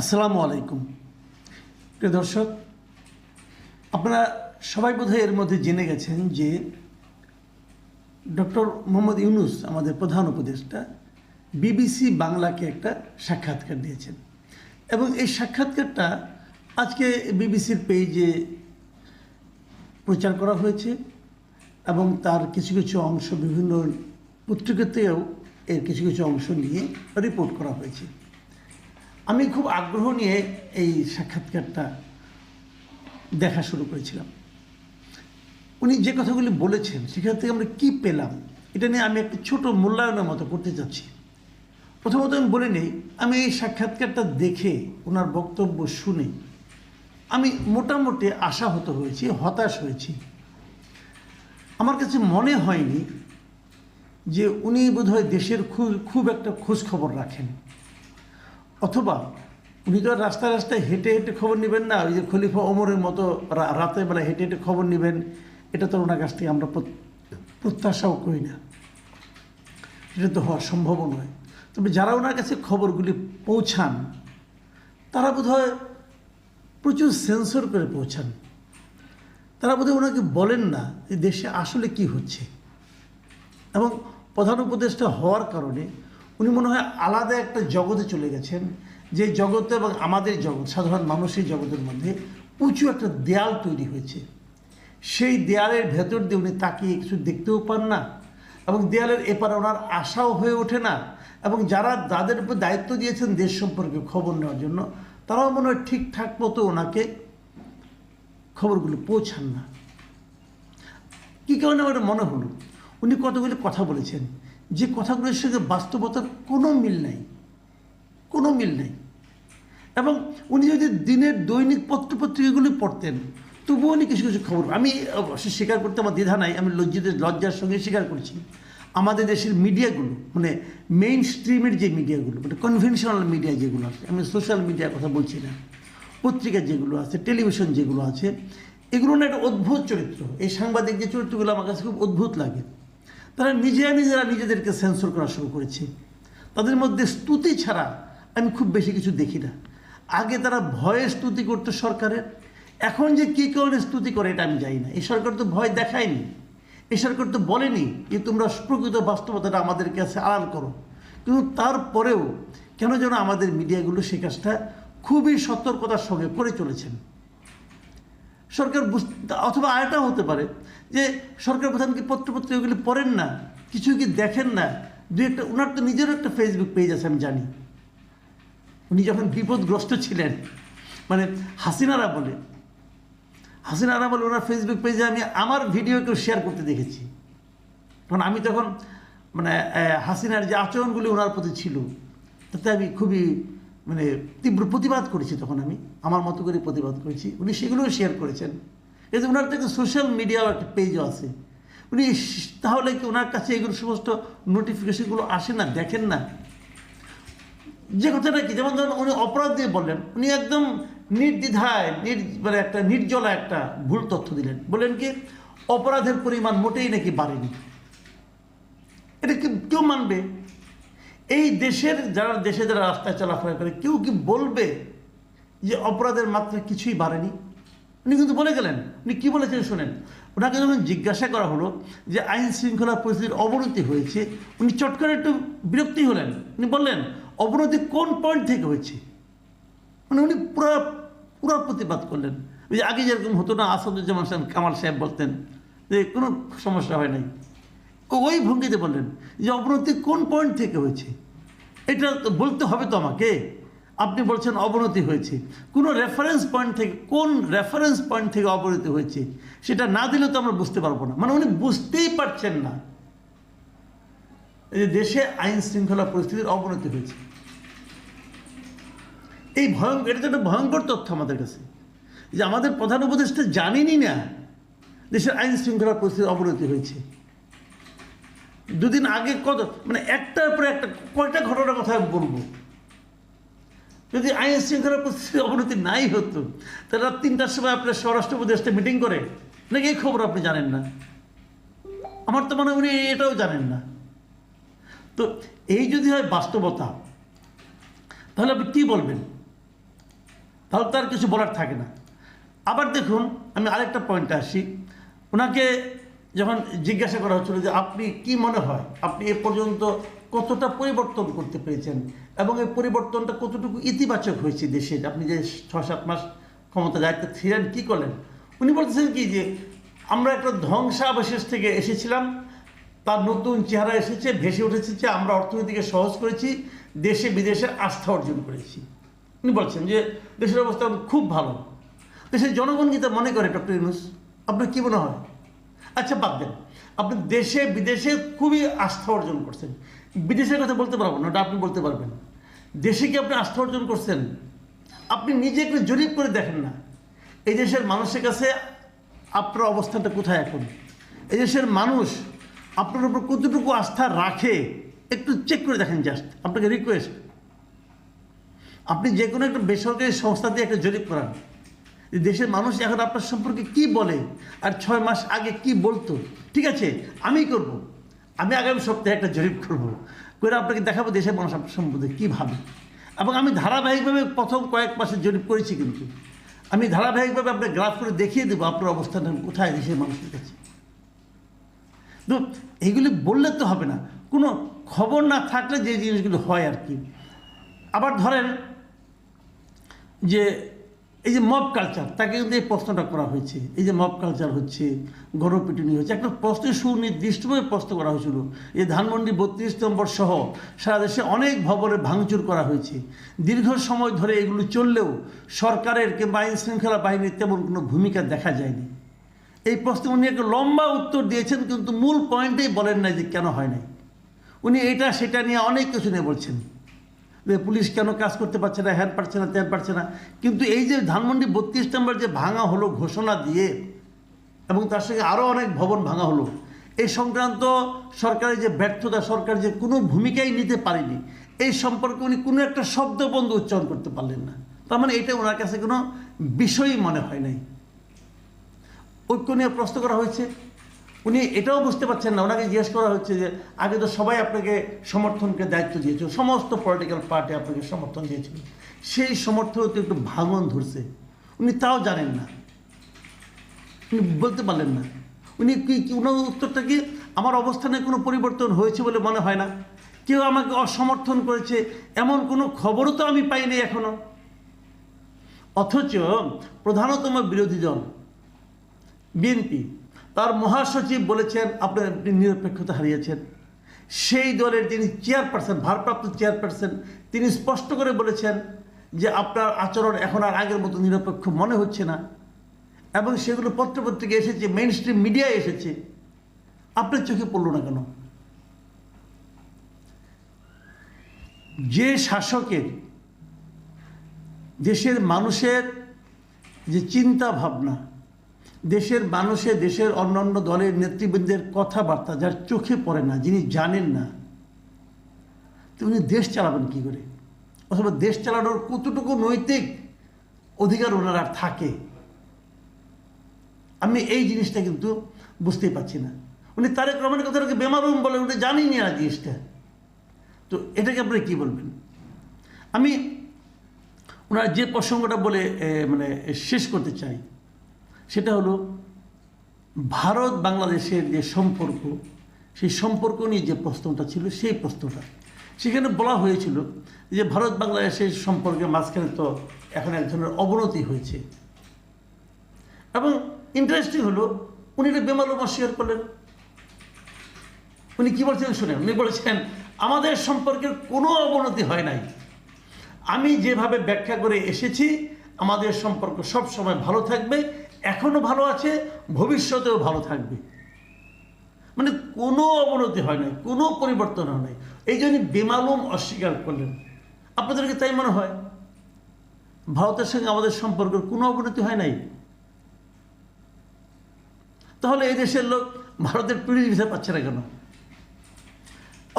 আসসালামু আলাইকুম প্রিয় দর্শক, আপনারা সবাই বোধহয় এর মধ্যে জেনে গেছেন যে ডক্টর মোহাম্মদ ইউনূস আমাদের প্রধান উপদেষ্টা বিবিসি বাংলাকে একটা সাক্ষাৎকার দিয়েছেন এবং এই সাক্ষাৎকারটা আজকে বিবিসির পেজে প্রচার করা হয়েছে এবং তার কিছু কিছু অংশ বিভিন্ন পত্রিকাতেও এর কিছু কিছু অংশ নিয়ে রিপোর্ট করা হয়েছে। আমি খুব আগ্রহ নিয়ে এই সাক্ষাৎকারটা দেখা শুরু করেছিলাম। উনি যে কথাগুলি বলেছেন সেখান থেকে আমরা কী পেলাম এটা নিয়ে আমি একটা ছোট মূল্যায়নের মতো করতে চাচ্ছি। প্রথমত আমি বলে নেই, আমি এই সাক্ষাৎকারটা দেখে ওনার বক্তব্য শুনে আমি মোটামুটি আশাহত হয়েছি, হতাশ হয়েছি। আমার কাছে মনে হয়নি যে উনি বোধহয় দেশের খুব একটা খোঁজ খবর রাখেন, অথবা উনি তো রাস্তায় রাস্তায় হেঁটে হেঁটে খবর নেবেন না। ওই যে খলিফা ওমরের মতো রাতের বেলা হেঁটে হেঁটে খবর নেবেন, এটা তো ওনার কাছ থেকে আমরা প্রত্যাশাও করি না, এটা তো হওয়া সম্ভবও নয়। তবে যারা ওনার কাছে খবরগুলি পৌঁছান তারা বোধহয় প্রচুর সেন্সর করে পৌঁছান। তারা বোধহয় ওনাকে বলেন না যে দেশে আসলে কি হচ্ছে। এবং প্রধান উপদেষ্টা হওয়ার কারণে উনি মনে হয় আলাদা একটা জগতে চলে গেছেন, যে জগতে এবং আমাদের জগৎ, সাধারণ মানুষের জগতের মধ্যে উঁচু একটা দেয়াল তৈরি হয়েছে। সেই দেয়ালের ভেতর দিয়ে উনি তাকিয়ে কিছু দেখতেও পান না এবং দেয়ালের এপারে ওনার আশাও হয়ে ওঠে না। এবং যারা যাদের উপর দায়িত্ব দিয়েছেন দেশ সম্পর্কে খবর নেওয়ার জন্য, তারাও মনে হয় ঠিকঠাক মতো ওনাকে খবরগুলো পৌঁছান না। কী কারণে আমার মনে হলো, উনি কতগুলি কথা বলেছেন যে কথাগুলোর সঙ্গে বাস্তবতার কোনো মিল নাই, কোনো মিল নেই। এবং উনি যদি দিনের দৈনিক পত্রপত্রিকাগুলি পড়তেন তবুও উনি কিছু কিছু খবর, আমি অবশ্যই স্বীকার করতে আমার দ্বিধা নাই, আমি লজ্জার সঙ্গে স্বীকার করছি, আমাদের দেশের মিডিয়াগুলো মানে মেইন স্ট্রিমের যে মিডিয়াগুলো মানে কনভেনশনাল মিডিয়া যেগুলো আছে, আমি সোশ্যাল মিডিয়ার কথা বলছি না, পত্রিকা যেগুলো আছে, টেলিভিশন যেগুলো আছে, এগুলো না একটা অদ্ভুত চরিত্র। এই সাংবাদিক যে চরিত্রগুলো আমার কাছে খুব অদ্ভুত লাগে। তারা নিজেরা নিজেদেরকে সেন্সর করা শুরু করেছে। তাদের মধ্যে স্তুতি ছাড়া আমি খুব বেশি কিছু দেখি না। আগে তারা ভয়ে স্তুতি করতো সরকারের, এখন যে কী কারণে স্তুতি করে এটা আমি জানি না। এই সরকার তো ভয় দেখায়নি, এই সরকার তো বলেনি যে তোমরা প্রকৃত বাস্তবতাটা আমাদের কাছে আড়াল করো। কিন্তু তারপরেও কেন যেন আমাদের মিডিয়াগুলো সে কাজটা খুবই সতর্কতার সঙ্গে করে চলেছেন। সরকার অথবা আরেকটাও হতে পারে যে সরকার প্রধান কি পত্রপত্রিকাগুলি পড়েন না, কিছু কি দেখেন না। দু একটা ওনার তো নিজেরও একটা ফেসবুক পেজ আছে, আমি জানি। উনি যখন বিপদগ্রস্ত ছিলেন, মানে হাসিনারা বলে ওনার ফেসবুক পেজে আমি আমার ভিডিও কেউ শেয়ার করতে দেখেছি। কারণ আমি তখন মানে হাসিনার যে আচরণগুলি ওনার প্রতি ছিল তাতে আমি খুবই মানে তীব্র প্রতিবাদ করেছি। তখন আমি আমার মতো করে প্রতিবাদ করেছি, উনি সেগুলোও শেয়ার করেছেন। এই যে ওনার থেকে সোশ্যাল মিডিয়াও একটা পেজও আছে। উনি তাহলে কি ওনার কাছে এগুলো সমস্ত নোটিফিকেশনগুলো আসে না, দেখেন না? যে কথাটা কি, যেমন ধরুন উনি অপরাধ দিয়ে বললেন, উনি একদম নির্দ্বিধায় মানে একটা নির্জলা একটা ভুল তথ্য দিলেন। বললেন কি অপরাধের পরিমাণ মোটেই নাকি বাড়েনি। এটা কি কেউ মানবে? এই যারা রাস্তায় চলাফেরা করে কেউ কি বলবে যে অপরাধের মাত্রা কিছুই বাড়েনি? উনি কিন্তু বলে গেলেন। উনি কী বলেছেন শোনেন। ওনাকে যখন জিজ্ঞাসা করা হলো যে আইন শৃঙ্খলা পরিস্থিতির অবনতি হয়েছে, উনি চট করে একটু বিরক্তি হলেন। উনি বললেন অবনতি কোন পয়েন্ট থেকে হয়েছে। মানে উনি পুরো প্রতিবাদ করলেন। ওই যে আগে যেরকম হতো না, আসাদুজ্জামান কামাল সাহেব বলতেন যে কোনো সমস্যা হয় নাই, ওই ভঙ্গিতে বললেন যে অবনতি কোন পয়েন্ট থেকে হয়েছে। এটা তো বলতে হবে তো আমাকে। আপনি বলছেন অবনতি হয়েছে, কোনো রেফারেন্স পয়েন্ট থেকে, কোন রেফারেন্স পয়েন্ট থেকে অবনতি হয়েছে সেটা না দিলে তো আমরা বুঝতে পারবো না। মানে উনি বুঝতেই পারছেন না যে দেশে আইন শৃঙ্খলা পরিস্থিতির অবনতি হয়েছে। এই এটা তো একটা ভয়ঙ্কর তথ্য আমাদের কাছে, যে আমাদের প্রধান উপদেষ্টা জানেনই না দেশের আইন শৃঙ্খলা পরিস্থিতির অবনতি হয়েছে। দুদিন আগে কত মানে একটার পরে একটা কয়টা ঘটনার কথা আমি বলবো। যদি আইন শৃঙ্খলা পরিস্থিতির অবনতি নাই হতো তাহলে রাত 3টার সময় আপনার স্বরাষ্ট্র উপদেষ্টা মিটিং করে নাকি এই খবর আপনি জানেন না? আমার তো মনে হয় উনি এটাও জানেন না। তো এই যদি হয় বাস্তবতা, তাহলে আপনি কী বলবেন? তাহলে তার কিছু বলার থাকে না। আবার দেখুন, আমি আরেকটা পয়েন্টে আসি। ওনাকে যখন জিজ্ঞাসা করা হচ্ছিল যে আপনি কি মনে হয় আপনি এ পর্যন্ত কতটা পরিবর্তন করতে পেরেছেন এবং এই পরিবর্তনটা কতটুকু ইতিবাচক হয়েছে দেশে, আপনি যে 6-7 মাস ক্ষমতা দায়িত্বে ছিলেন, কি করলেন? উনি বলতেছেন কি যে আমরা একটা ধ্বংসাবশেষ থেকে এসেছিলাম, তার নতুন চেহারা এসেছে, ভেসে উঠেছে, যে আমরা অর্থনীতিকে সহজ করেছি, দেশে বিদেশে আস্থা অর্জন করেছি। উনি বলছেন যে দেশের অবস্থা খুব ভালো। দেশের জনগণ কি তা মনে করে ডক্টর ইউনূস? আপনার কি মনে হয়? আচ্ছা বাদ দেন, আপনি দেশে বিদেশে খুবই আস্থা অর্জন করছেন। বিদেশের কথা বলতে পারবো না, ওটা আপনি বলতে পারবেন। দেশে কি আপনি আস্থা অর্জন করছেন? আপনি নিজে একটু জরিপ করে দেখেন না, এই দেশের মানুষের কাছে আপনার অবস্থানটা কোথায় এখন? এই দেশের মানুষ আপনার উপর কতটুকু আস্থা রাখে একটু চেক করে দেখেন। জাস্ট আপনাকে রিকোয়েস্ট, আপনি যে কোনো একটা বেসরকারি সংস্থা দিয়ে একটা জরিপ করান, দেশের মানুষ এখন আপনার সম্পর্কে কি বলে আর 6 মাস আগে কি বলতো। ঠিক আছে, আমি করব, আমি আগামী সপ্তাহে একটা জরিপ করব, করে আপনাকে দেখাবো দেশের মানুষ আপনার সম্পর্কে কী ভাবে। এবং আমি ধারাবাহিকভাবে প্রথম কয়েক মাসের জরিপ করেছি, কিন্তু আমি ধারাবাহিকভাবে আপনার গ্রাফ করে দেখিয়ে দেবো আপনার অবস্থান কোথায় দেশের মানুষের কাছে। তো এইগুলি বললে তো হবে না, কোনো খবর না থাকলে যে জিনিসগুলো হয় আর কি। আবার ধরেন যে এই যে মব কালচার, তাকে কিন্তু এই প্রশ্নটা করা হয়েছে, এই যে মব কালচার হচ্ছে, গণপিটুনি হচ্ছে, একটা প্রশ্নে সুনির্দিষ্টভাবে প্রশ্ন করা হয়েছিল। এই ধানমন্ডি 32 নম্বর সহ সারা দেশে অনেক ভবনে ভাঙচুর করা হয়েছে। দীর্ঘ সময় ধরে এগুলো চললেও সরকারের কিংবা আইন শৃঙ্খলা বাহিনীর তেমন কোনো ভূমিকা দেখা যায়নি। এই প্রশ্নে উনি একটা লম্বা উত্তর দিয়েছেন, কিন্তু মূল পয়েন্টেই বলেন নাই যে কেন হয় নাই। উনি এটা সেটা নিয়ে অনেক কিছু নিয়ে বলছেন, যে পুলিশ কেন কাজ করতে পারছে না, হ্যান পারছে না, ত্যান পারছে না। কিন্তু এই যে ধানমন্ডি 32 নম্বর যে ভাঙা হলো ঘোষণা দিয়ে, এবং তার সঙ্গে আরও অনেক ভবন ভাঙা হলো, এই সংক্রান্ত সরকারের যে ব্যর্থতা, সরকার যে কোনো ভূমিকাই নিতে পারেনি, এই সম্পর্কে উনি কোনো একটা শব্দ বন্ধ উচ্চারণ করতে পারলেন না। তার মানে এটা ওনার কাছে কোনো বিষয়ই মনে হয় নাই। ঐক্য নিয়ে প্রশ্ন করা হয়েছে, উনি এটাও বুঝতে পারছেন না। ওনাকে জিজ্ঞেস করা হচ্ছে যে আগে তো সবাই আপনাকে সমর্থনকে দায়িত্ব দিয়েছিল, সমস্ত পলিটিক্যাল পার্টি আপনাকে সমর্থন দিয়েছিল, সেই সমর্থন তো একটু ভাঙন ধরছে, উনি তাও জানেন না, উনি বলতে পারলেন না। উনি কি ওনার উত্তরটা কি, আমার অবস্থানে কোনো পরিবর্তন হয়েছে বলে মনে হয় না, কেউ আমাকে অসমর্থন করেছে এমন কোনো খবরও তো আমি পাইনি এখনো। অথচ প্রধানতম বিরোধী দল বিএনপি, তার মহাসচিব বলেছেন আপনি নিরপেক্ষতা হারিয়েছেন। সেই দলের যিনি চেয়ারপারসন, ভারপ্রাপ্ত চেয়ারপারসন, তিনি স্পষ্ট করে বলেছেন যে আপনার আচরণ এখন আর আগের মতো নিরপেক্ষ মনে হচ্ছে না, এবং সেগুলো পত্রপত্রিকায় এসেছে, মেইন স্ট্রিম মিডিয়ায় এসেছে। আপনার চোখে পড়ল না কেন? যে শাসকের দেশের মানুষের যে চিন্তা ভাবনা, দেশের মানুষের, দেশের অন্যান্য দলের নেতৃবৃন্দের কথাবার্তা যার চোখে পড়ে না, যিনি জানেন না, তো উনি দেশ চালাবেন কী করে? অথবা দেশ চালানোর কতটুকু নৈতিক অধিকার ওনার আর থাকে? আমি এই জিনিসটা কিন্তু বুঝতেই পারছি না। উনি তারেক রহমানের কথাটাকে বেমালুম বলে, উনি জানেনই না জিনিসটা। তো এটাকে আপনি কী বলবেন? আমি ওনার যে প্রসঙ্গটা বলে মানে শেষ করতে চাই, সেটা হলো ভারত বাংলাদেশের যে সম্পর্ক, সেই সম্পর্ক নিয়ে যে প্রশ্নটা ছিল, সেই প্রশ্নটা সেখানে বলা হয়েছিল যে ভারত বাংলাদেশের সম্পর্কের মাঝখানে তো এখন এক ধরনের অবনতি হয়েছে। এবং ইন্টারেস্টিং হলো উনি এটা বেমালুম অস্বীকার করলেন। উনি কী বলছেন শুনেন, উনি বলেছেন আমাদের সম্পর্কের কোনো অবনতি হয় নাই, আমি যেভাবে ব্যাখ্যা করে এসেছি আমাদের সম্পর্ক সব সময় ভালো থাকবে, এখনও ভালো আছে, ভবিষ্যতেও ভালো থাকবে। মানে কোনো অবনতি হয় নাই, কোনো পরিবর্তন হয় নাই, এই জন্য বেমালুম অস্বীকার করলেন। আপনাদেরকে তাই মনে হয় ভারতের সঙ্গে আমাদের সম্পর্কের কোনো অবনতি হয় নাই? তাহলে এই দেশের লোক ভারতের টুরিস্ট ভিসা পাচ্ছে না কেন?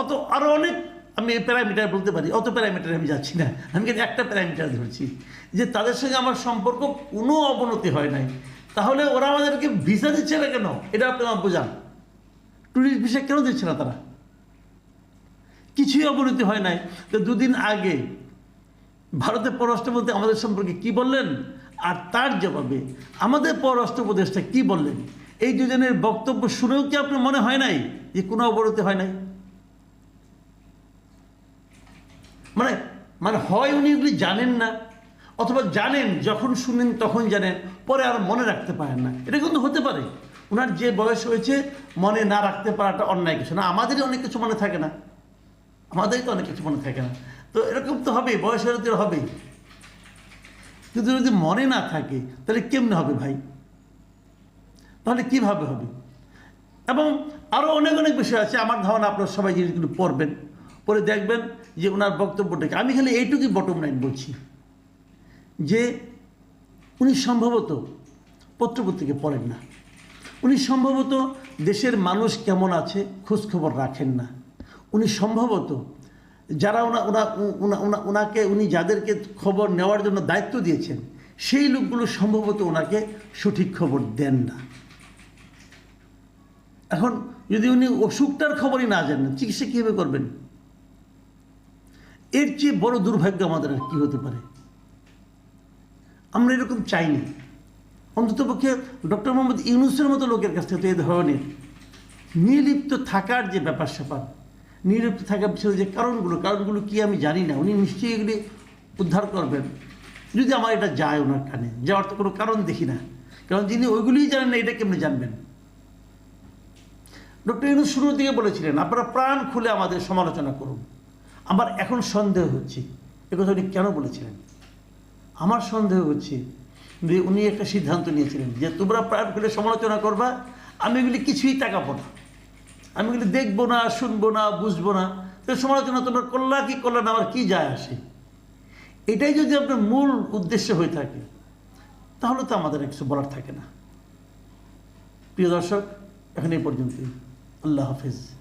অত আরও অনেক আমি প্যারামিটার বলতে পারি, অত প্যারামিটারে আমি যাচ্ছি না, আমি কিন্তু একটা প্যারামিটার ধরছি যে তাদের সঙ্গে আমার সম্পর্ক কোনো অবনতি হয় নাই। তাহলে ওরা আমাদেরকে ভিসা দিচ্ছে না কেন? এটা আপনি আমার বোঝান। টুরিস্ট ভিসা কেন দিচ্ছে না তারা? কিছুই অবনতি হয় নাই। তো দুদিন আগে ভারতের পররাষ্ট্রমন্ত্রী আমাদের সম্পর্কে কি বললেন, আর তার জবাবে আমাদের পররাষ্ট্র উপদেষ্টা কি বললেন, এই দুজনের বক্তব্য শুনেও কি আপনার মনে হয় নাই যে কোনো অবনতি হয় নাই? মানে মানে হয় উনি এগুলি জানেন না, অথবা জানেন, যখন শুনেন তখন জানেন, পরে আর মনে রাখতে পারেন না। এটা কিন্তু হতে পারে, ওনার যে বয়স হয়েছে মনে না রাখতে পারাটা অন্যায় কিছু না। আমাদেরই অনেক কিছু মনে থাকে না, আমাদেরই তো অনেক কিছু মনে থাকে না। তো এরকম তো হবেই, বয়স হলে তো হবেই। কিন্তু যদি মনে না থাকে তাহলে কেমনে হবে ভাই? তাহলে কিভাবে হবে? এবং আরও অনেক অনেক বিষয় আছে, আমার ধারণা আপনারা সবাই জিনিসগুলো পড়বেন, পরে দেখবেন যে ওনার বক্তব্যটাকে। আমি খালি এইটুকুই বটম লাইন বলছি যে উনি সম্ভবত পত্রপত্রিকা পড়েন না, উনি সম্ভবত দেশের মানুষ কেমন আছে খোঁজখবর রাখেন না, উনি সম্ভবত যারা ওনাকে উনি যাদেরকে খবর নেওয়ার জন্য দায়িত্ব দিয়েছেন সেই লোকগুলো সম্ভবত ওনাকে সঠিক খবর দেন না। এখন যদি উনি অসুখটার খবরই না জানেন, চিকিৎসা কীভাবে করবেন? এর চেয়ে বড় দুর্ভাগ্য আমাদের আর কী হতে পারে? আমরা এরকম চাইনি। অন্ততপক্ষে ডক্টর মোহাম্মদ ইউনূসের মতো লোকের কাছ থেকে তো এই ধরনের নির্লিপ্ত থাকার যে ব্যাপার স্যাপার, নির্লিপ্ত থাকার পিছনে যে কারণগুলো কি আমি জানি না, উনি নিশ্চয়ই এগুলি উদ্ধার করবেন যদি আমার এটা যায় ওনার কানে। যাওয়ার তো কোনো কারণ দেখি না, কারণ যিনি ওইগুলিই জানেন না এটা কেমনি জানবেন? ডক্টর ইউনূস শুরুর দিকে বলেছিলেন আপনারা প্রাণ খুলে আমাদের সমালোচনা করুন। আমার এখন সন্দেহ হচ্ছে একথা উনি কেন বলেছিলেন। আমার সন্দেহ হচ্ছে যে উনি একটা সিদ্ধান্ত নিয়েছিলেন যে তোমরা প্রাণ খুলে সমালোচনা করবা, আমি এগুলি কিছুই তাকাবো না, আমি এগুলি দেখবো না, শুনবো না, বুঝবো না। তো সমালোচনা তোমরা করলা কি করলা না, আমার কী যায় আসে? এটাই যদি আপনার মূল উদ্দেশ্য হয়ে থাকে তাহলে তো আমাদের কিছু বলার থাকে না। প্রিয় দর্শক, এখন এই পর্যন্তই। আল্লাহ হাফিজ।